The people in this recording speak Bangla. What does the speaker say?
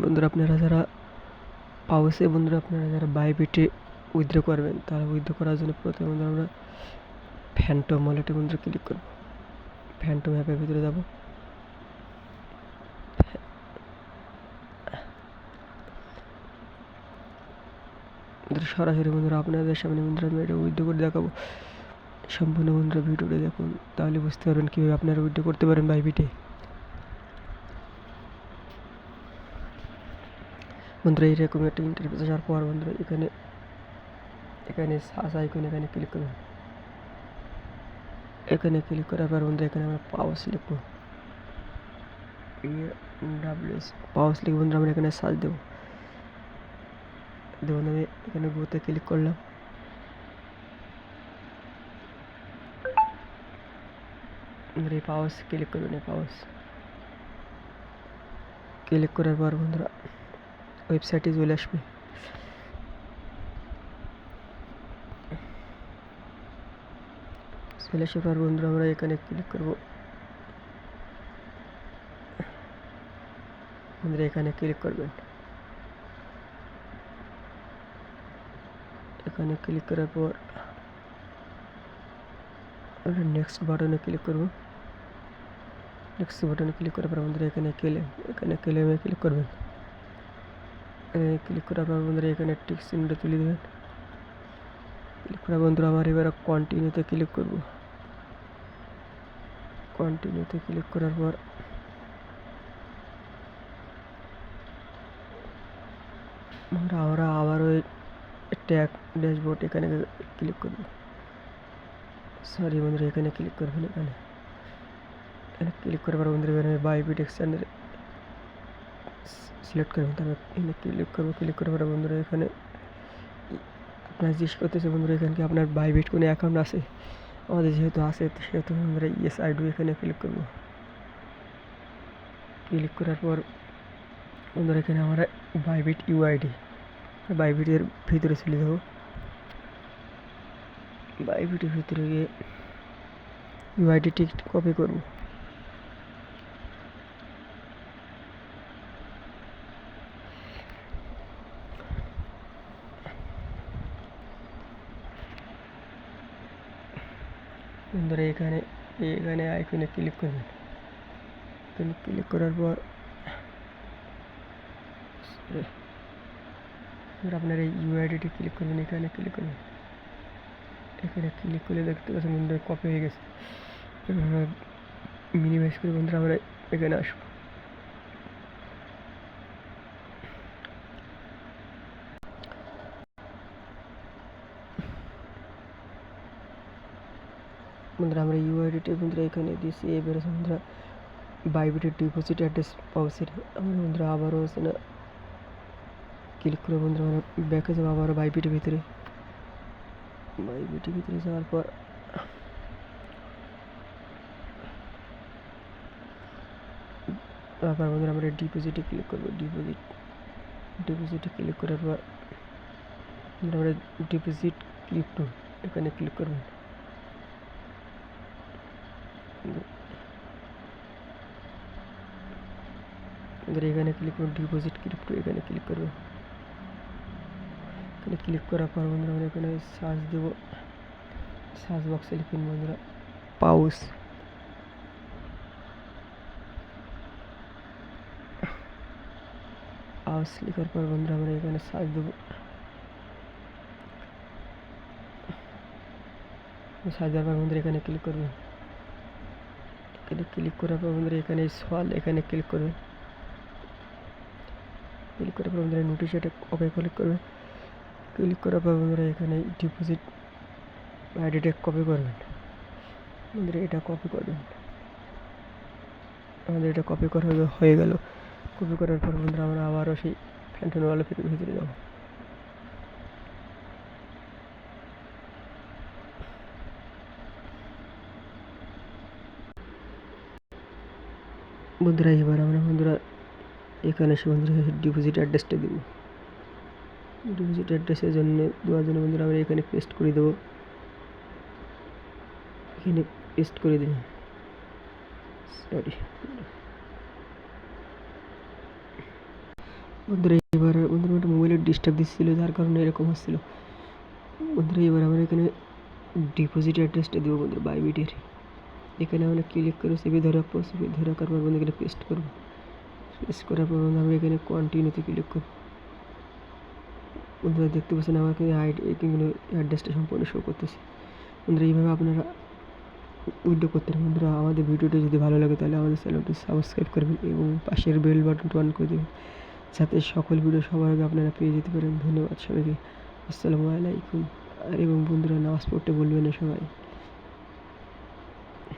বন্ধুরা আপনারা যারা পাউসে বন্ধুরা আপনারা যারা বাইবিটে উইথড্র করবেন তারা উইথড্র করার জন্য প্রথমে বন্ধুরা আমরা ফ্যান্টম ওয়ালেটে বন্ধুরা ক্লিক করব। ফ্যান্টম অ্যাপের ভিতরে যাব। বন্ধুরা সরাসরি বন্ধুরা আপনাদের সামনে বন্ধুরা আমি এটা উইথড্র করে দেখাবো। সম্পূর্ণ বন্ধুরা ভিডিওটা দেখুন, তাহলে বুঝতে পারবেন কীভাবে আপনারা উইথড্র করতে পারেন বাইবিটে। বন্ধুরা এইরকম একটা ইন্টারফেস আসার পর বন্ধুরা এখানে সার্চ আইকন এখানে ক্লিক করবেন। এখানে ক্লিক করার পর বন্ধুরা এখানে আমরা পাউস লিখবো, PWS পাউস লিখে বন্ধুরা আমরা এখানে সার্চ দেবো। দেখুন আমি এখানে গোতে ক্লিক করলাম। এই পাউস ক্লিক করবেন। এই পাউস ক্লিক করার পর বন্ধুরা ওয়েবসাইটে চলে আসবে। চলে আসার পর বন্ধুরা আমরা এখানে ক্লিক করব। বন্ধুরা এখানে ক্লিক করবেন। এখানে ক্লিক করার পর আমরা নেক্সট বাটনে ক্লিক করব। নেক্সট বাটনে ক্লিক করার পর বন্ধুরা এখানে ক্লেমে ক্লিক করবেন। ক্লিক করার পর বন্ধুরা এখানে টিক চিহ্নটা তুলে দেবেন। ক্লিক করা বন্ধুরা আমার এবার কন্টিনিউতে ক্লিক করব। কন্টিনিউতে ক্লিক করার পর আমরা আবারও ট্যাগ ড্যাশবোর্ড এখানে ক্লিক করব। সরি বন্ধুরা এখানে ক্লিক করবেন। এখানে ক্লিক করার পর বন্ধুরা এখানে বাইবিট এক্সচেঞ্জের সিলেক্ট করবেন। তারপর এখানে ক্লিক করবো। ক্লিক করার পর বন্ধুরা এখানে আপনার জিজ্ঞেস করতেছে বন্ধুরা এখানে কি আপনার বাইবিট কোনো অ্যাকাউন্ট আছে। আমাদের যেহেতু আছে সেহেতু বন্ধুরা ইয়েস আই ডু এখানে ক্লিক করবো। ক্লিক করার পর বন্ধুরা এখানে আমরা বাইবিট ইউআইডি বাইবিটের ভিতরে চলে যাবো। বাইবিটের ভিতরে গিয়ে ইউআইডি টিকিট কপি করব। বন্ধুরা এখানে আইকনে ক্লিক করবেন। এখানে ক্লিক করার পর আপনার এই ইউআইডিটি ক্লিক করবেন। এখানে ক্লিক করবেন। এখানে ক্লিক করে দেখতে পাচ্ছেন বন্ধুরা কপি হয়ে গেছে। মিনিমাইজ করে বন্ধুরা আমরা এখানে আসবো। বন্ধুরা আমরা ইউআইডিটি বন্ধুরা এখানে দিয়েছি। এবারে বন্ধুরা বাইবিটের ডিপোজিট অ্যাড্রেস পাউসের আমরা বন্ধুরা আবারও আছে না ক্লিক করে বন্ধুরা আমরা ব্যাকে যাবো আবারও বাইবিটের ভিতরে যাওয়ার পর আবার বন্ধুরা আমরা ডিপোজিটে ক্লিক করবো। ডিপোজিটে ক্লিক করার পর আমরা ডিপোজিট ক্রিপ্টো এখানে ক্লিক করবেন। এখানে ক্লিক করুন। ডিপোজিট ক্রিপ্টো এখানে ক্লিক করবেন। এখানে ক্লিক করার পর বন্ধুরা আমরা এখানে সার্চ দেবো। সার্চ বক্সে লিখুন বন্ধুরা পাউস। পাউস লেখার পর বন্ধুরা আমরা এখানে সার্চ দেবো। সার্চ দেওয়ার পর বন্ধুরা এখানে ক্লিক করবেন। এখানে ক্লিক করার পর বন্ধুরা এখানে সোয়াল এখানে ক্লিক করবেন। ক্লিক করার পর বন্ধুরা নোটিশ এটা ওকে ক্লিক করবেন। ক্লিক করার পর বন্ধুরা এখানে ডিপোজিট আইডিটা কপি করবেন। বন্ধুরা এটা কপি করবেন। আমাদের এটা কপি করা হয়ে গেল। কপি করার পর বন্ধুরা আমরা আবারও সেই ফ্যান্টম ওয়ালেটের ভিতরে যাব। বন্ধুরা এবার আমরা এখানে এসে বন্ধুরা ডিপোজিট অ্যাড্রেসটা দেবো। ডিপোজিট অ্যাড্রেসের জন্য দেওয়ার জন্য বন্ধুরা আমরা এখানে পেস্ট করে দেবো। এখানে পেস্ট করে দিন। সরি বন্ধুরা একটা মোবাইলের ডিস্টার্ব দিচ্ছিলো, যার কারণে এরকম হচ্ছিলো। বন্ধুরা এবার আমরা এখানে ডিপোজিট অ্যাড্রেসটা দেবো বন্ধুরা বাইবিটের। এখানে আমরা ক্লিক করে চেপে ধরে রাখবো, চেপে ধরে রাখার পর বন্ধু এখানে পেস্ট করবো। পেস্ট করার পর বন্ধু আমরা এখানে কন্টিনিউতে ক্লিক করবো। বন্ধুরা দেখতে পাচ্ছেন আমাকে এখানে অ্যাড্রেসটা সম্পূর্ণ শো করতেছে। বন্ধুরা এইভাবে আপনারা উইথড্র করতে পারেন। বন্ধুরা আমাদের ভিডিওটি যদি ভালো লাগে তাহলে আমাদের চ্যানেলটি সাবস্ক্রাইব করবেন এবং পাশের বেল বাটনটি অন করে দেবেন, যাতে সকল ভিডিও সবার আগে আপনারা পেয়ে যেতে পারেন। ধন্যবাদ সবাইকে। আসসালামু আলাইকুম। আর এবং বন্ধুরা নামাজ পড়তে বলবেন না সবাই।